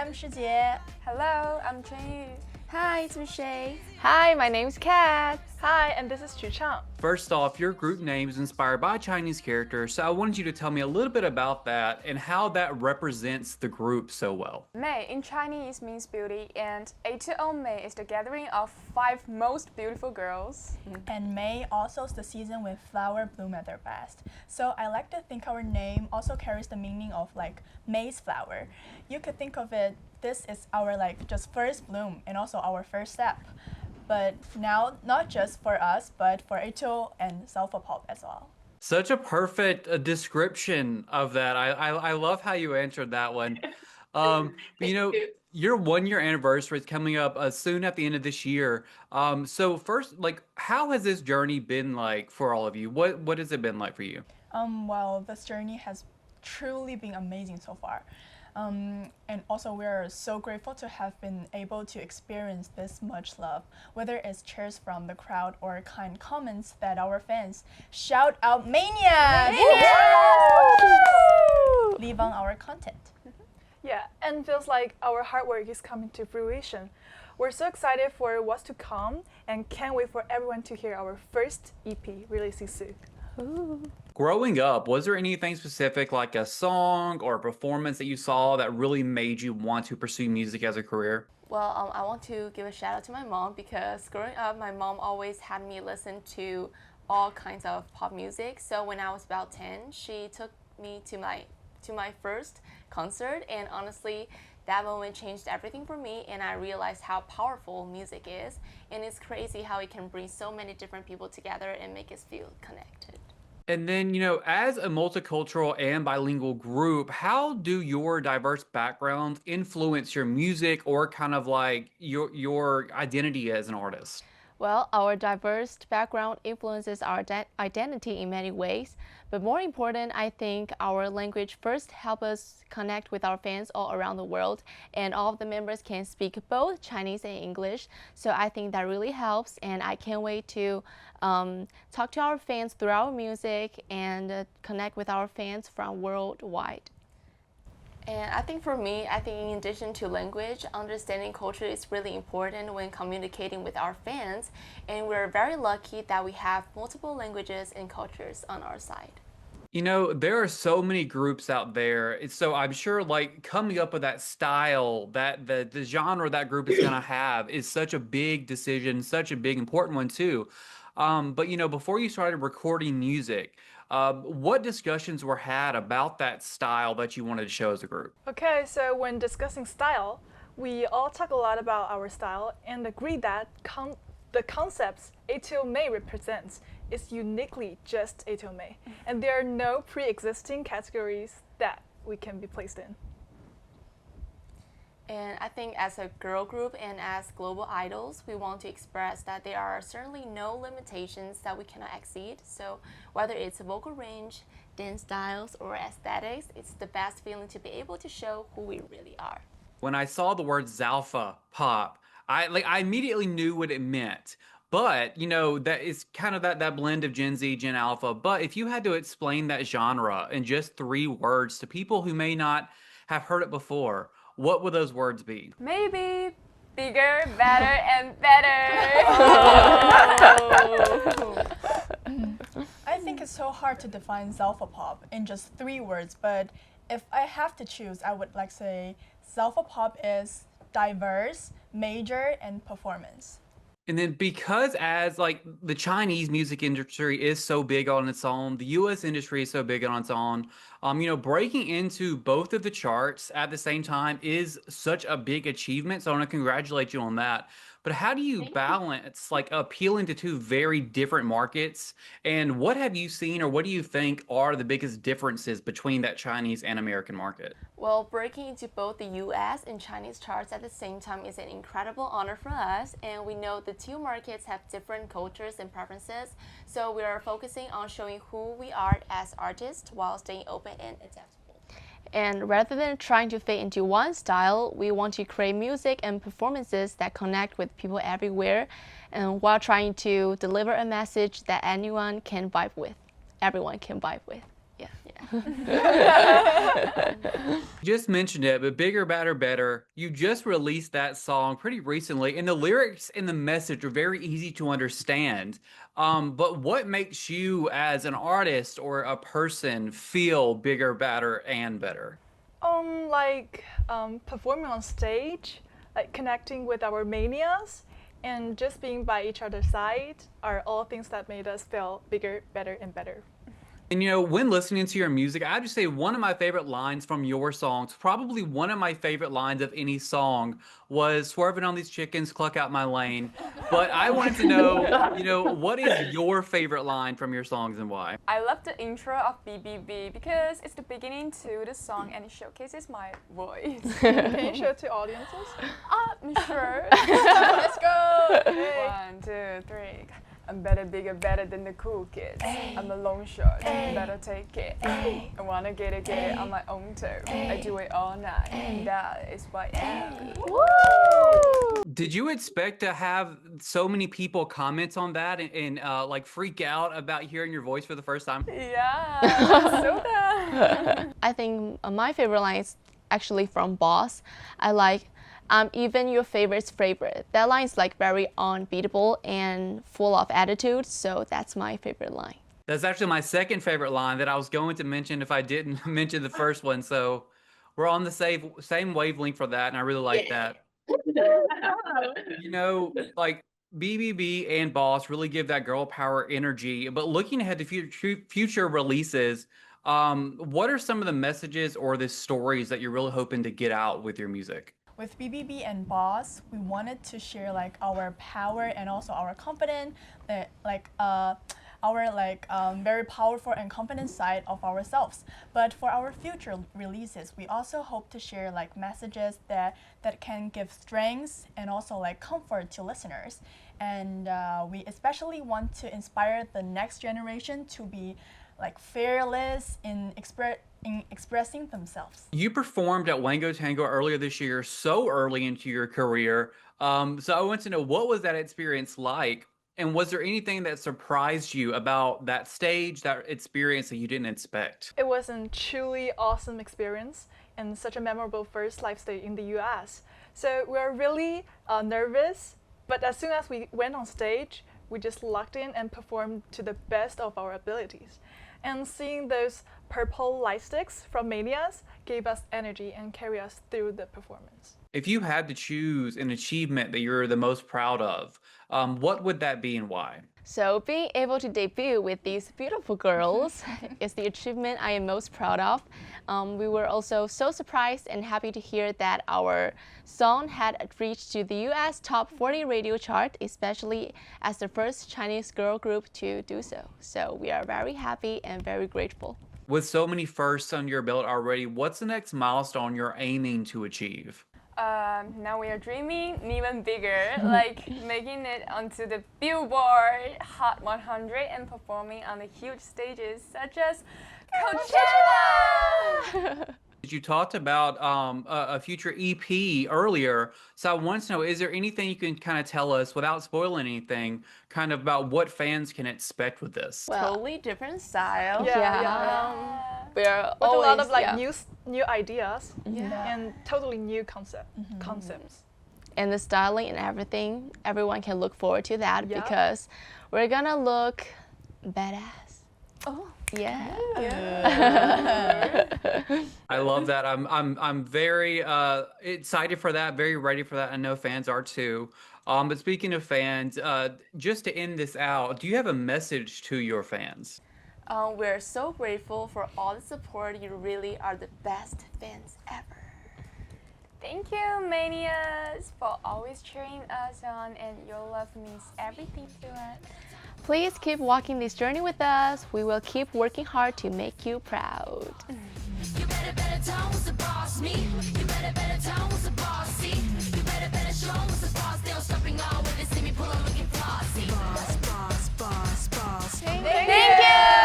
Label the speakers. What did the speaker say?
Speaker 1: I'm Shijie.
Speaker 2: Hello, I'm Chunyu.
Speaker 3: Hi, it's Michelle.
Speaker 4: Hi, my name's Kat.
Speaker 2: Hi, and this is Chu Chang.
Speaker 5: First off, your group name is inspired by Chinese characters, so I wanted you to tell me a little bit about that and how that represents the group so well.
Speaker 2: May in Chinese means beauty, and A2O May is the gathering of 5 most beautiful girls.
Speaker 1: And May also is the season when flowers bloom at their best. So I like to think our name also carries the meaning of like May's flower. You could think of it, this is our like just first bloom and also our first step. But now, not just for us, but for A2O and Zalfpha as well.
Speaker 5: Such a perfect description of that. I love how you answered that one. Your 1-year anniversary is coming up soon at the end of this year. So first, like, how has this journey been like for all of you? What has it been like for you?
Speaker 1: Well, this journey has truly been amazing so far. And also we're so grateful to have been able to experience this much love, whether it's cheers from the crowd or kind comments that our fans shout out Mania! Leave on our content.
Speaker 2: Yeah, and feels like our hard work is coming to fruition. We're so excited for what's to come and can't wait for everyone to hear our first EP releasing soon.
Speaker 5: Growing up, was there anything specific like a song or a performance that you saw that really made you want to pursue music as a career?
Speaker 3: Well, I want to give a shout out to my mom because growing up, my mom always had me listen to all kinds of pop music. So when I was about 10, she took me to my first concert, and honestly, that moment changed everything for me, and I realized how powerful music is, and it's crazy how it can bring so many different people together and make us feel connected.
Speaker 5: And then, as a multicultural and bilingual group, how do your diverse backgrounds influence your music or kind of like your identity as an artist?
Speaker 3: Well, our diverse background influences our identity in many ways, but more important, I think our language first helps us connect with our fans all around the world, and all of the members can speak both Chinese and English, so I think that really helps, and I can't wait to talk to our fans through our music and connect with our fans from worldwide. And I think for me, in addition to language, understanding culture is really important when communicating with our fans. And we're very lucky that we have multiple languages and cultures on our side.
Speaker 5: There are so many groups out there. So I'm sure like coming up with that style, that the genre that group is going to have is such a big decision, such a big important one too. But before you started recording music, what discussions were had about that style that you wanted to show as a group?
Speaker 2: Okay, so when discussing style, we all talk a lot about our style and agree that the concepts A2O May represents is uniquely just A2O May, and there are no pre-existing categories that we can be placed in.
Speaker 3: And I think as a girl group and as global idols, we want to express that there are certainly no limitations that we cannot exceed. So whether it's vocal range, dance styles, or aesthetics, it's the best feeling to be able to show who we really are.
Speaker 5: When I saw the word Zalfpha pop, I immediately knew what it meant. But, that is kind of that blend of Gen Z, Gen Alpha. But if you had to explain that genre in just 3 words to people who may not have heard it before, what would those words be?
Speaker 2: Maybe bigger, better, and better.
Speaker 1: I think it's so hard to define Zalfpha pop in just 3 words, but if I have to choose, I would like say Zalfpha pop is diverse, major, and performance.
Speaker 5: And then because as like the Chinese music industry is so big on its own, the US industry is so big on its own, breaking into both of the charts at the same time is such a big achievement. So I want to congratulate you on that. But how do you balance like appealing to 2 very different markets? And what have you seen or what do you think are the biggest differences between that Chinese and American market?
Speaker 3: Well, breaking into both the US and Chinese charts at the same time is an incredible honor for us, and we know the 2 markets have different cultures and preferences, so we are focusing on showing who we are as artists while staying open and adaptable. And rather than trying to fit into one style, we want to create music and performances that connect with people everywhere, and while trying to deliver a message that anyone can vibe with, everyone can vibe with. Yeah.
Speaker 5: You just mentioned it, but Bigger, Badder, Better, you just released that song pretty recently, and the lyrics and the message are very easy to understand. But what makes you as an artist or a person feel bigger, badder, and better?
Speaker 2: Performing on stage, like connecting with our manias, and just being by each other's side are all things that made us feel bigger, better, and better.
Speaker 5: And when listening to your music, I just say one of my favorite lines from your songs, probably one of my favorite lines of any song, was "Swerving on these chickens, cluck out my lane." But I wanted to know, what is your favorite line from your songs and why?
Speaker 4: I love the intro of BBB because it's the beginning to the song and it showcases my voice.
Speaker 2: Can you show it to audiences?
Speaker 4: Sure.
Speaker 1: Let's go!
Speaker 4: 1, 2, 3. I'm better, bigger, better than the cool kids. I'm a long shot, better take it. I wanna get it on my own turf. I do it all night, and that is why I am.
Speaker 5: Did you expect to have so many people comment on that and like freak out about hearing your voice for the first time?
Speaker 4: Yeah, so that.
Speaker 3: I think my favorite line is actually from Boss. I like even your favorite's favorite. That line is like very unbeatable and full of attitude, so that's my favorite line.
Speaker 5: That's actually my second favorite line that I was going to mention if I didn't mention the first one. So we're on the same wavelength for that, and I really like that. Like BBB and Boss really give that girl power energy. But looking ahead to future releases, what are some of the messages or the stories that you're really hoping to get out with your music?
Speaker 1: With BBB and Boss, we wanted to share like our power and also our confidence, very powerful and confident side of ourselves. But for our future releases, we also hope to share like messages that can give strength and also like comfort to listeners. And we especially want to inspire the next generation to be like fearless in expressing themselves.
Speaker 5: You performed at Wango Tango earlier this year, so early into your career. So I want to know, what was that experience like? And was there anything that surprised you about that stage, that experience that you didn't expect?
Speaker 2: It was a truly awesome experience and such a memorable first live stage in the US. So we were really nervous, but as soon as we went on stage, we just locked in and performed to the best of our abilities. And seeing those purple light sticks from Manias gave us energy and carried us through the performance.
Speaker 5: If you had to choose an achievement that you're the most proud of, what would that be and why?
Speaker 3: So being able to debut with these beautiful girls is the achievement I am most proud of. We were also so surprised and happy to hear that our song had reached to the US Top 40 radio chart, especially as the first Chinese girl group to do so. So we are very happy and very grateful.
Speaker 5: With so many firsts on your belt already, what's the next milestone you're aiming to achieve?
Speaker 4: Now we are dreaming even bigger, like making it onto the Billboard Hot 100 and performing on the huge stages such as Coachella!
Speaker 5: You talked about a future EP earlier, so I want to know, is there anything you can kind of tell us without spoiling anything, kind of about what fans can expect with this?
Speaker 3: Well,
Speaker 4: Totally different style.
Speaker 2: Yeah.
Speaker 3: We are
Speaker 2: With
Speaker 3: always,
Speaker 2: a lot of like new ideas
Speaker 1: Yeah.
Speaker 2: and totally new concepts.
Speaker 3: and the styling and everything, everyone can look forward to that
Speaker 2: Yeah.
Speaker 3: because we're gonna look badass.
Speaker 4: Oh.
Speaker 3: Yeah.
Speaker 5: I love that. I'm very excited for that, very ready for that. I know fans are too. But speaking of fans, just to end this out, do you have a message to your fans?
Speaker 4: We're so grateful for all the support. You really are the best fans ever. Thank you, Manias, for always cheering us on, and your love means everything to us.
Speaker 3: Please keep walking this journey with us. We will keep working hard to make you proud.
Speaker 6: You better tell who's the boss, me. You better tell who's the boss, see. You better show who's the boss. They'll stopping all when they see me pull up looking flossy. Boss.
Speaker 4: Thank you!